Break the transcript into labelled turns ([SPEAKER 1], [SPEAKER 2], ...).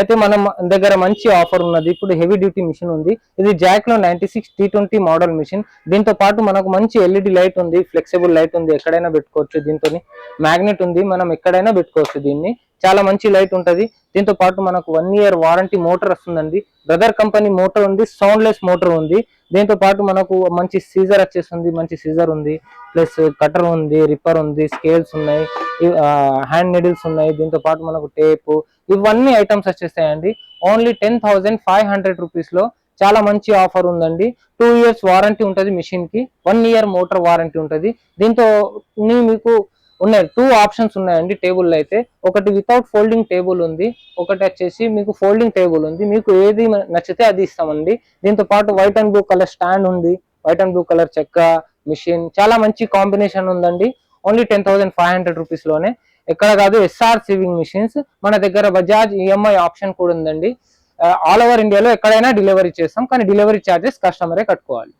[SPEAKER 1] అయితే మన దగ్గర మంచి ఆఫర్ ఉన్నది. ఇప్పుడు హెవీ డ్యూటీ మిషన్ ఉంది. ఇది జాక్ లో 96 T20 మోడల్ మిషన్. దీంతో పాటు మనకు మంచి ఎల్ఈడి లైట్ ఉంది, ఫ్లెక్సిబుల్ లైట్ ఉంది, ఎక్కడైనా పెట్టుకోవచ్చు. దీంతో మ్యాగ్నెట్ ఉంది, మనం ఎక్కడైనా పెట్టుకోవచ్చు. దీన్ని చాలా మంచి లైట్ ఉంటది. దీంతో పాటు మనకు 1 year వారంటీ మోటార్ వస్తుందండి. బ్రదర్ కంపెనీ మోటార్ ఉంది, సౌండ్లెస్ మోటార్ ఉంది. దీంతో పాటు మనకు మంచి సీజర్ వచ్చేస్తుంది, మంచి సీజర్ ఉంది, ప్లస్ కటర్ ఉంది, రిప్పర్ ఉంది, స్కేల్స్ ఉన్నాయి, హ్యాండ్ నీడిల్స్ ఉన్నాయి. దీంతో పాటు మనకు టేపు, ఇవన్నీ ఐటమ్స్ వచ్చేస్తాయండి. ఓన్లీ 10,500 రూపీస్ లో చాలా మంచి ఆఫర్ ఉందండి. 2 years వారంటీ ఉంటుంది మిషన్ కి, 1 year మోటార్ వారంటీ ఉంటుంది. దీంతో మీకు ఉన్నాయి 2 ఆప్షన్స్ ఉన్నాయండి టేబుల్ అయితే. ఒకటి వితౌట్ ఫోల్డింగ్ టేబుల్ ఉంది, ఒకటి వచ్చేసి మీకు ఫోల్డింగ్ టేబుల్ ఉంది. మీకు ఏది నచ్చితే అది ఇస్తామండి. దీంతో పాటు white and blue colour stand ఉంది, వైట్ అండ్ బ్లూ కలర్ చెక్క మిషన్, చాలా మంచి కాంబినేషన్ ఉందండి. ఓన్లీ 10,500 రూపీస్ లోనే. ఎక్కడ కాదు, ఎస్ఆర్ సివింగ్ మిషన్స్. మన దగ్గర బజాజ్ ఈఎంఐ ఆప్షన్ కూడా ఉందండి. ఆల్ ఓవర్ ఇండియాలో ఎక్కడైనా డెలివరీ చేస్తాం, కానీ డెలివరీ ఛార్జెస్ కస్టమరే కట్టుకోవాలి.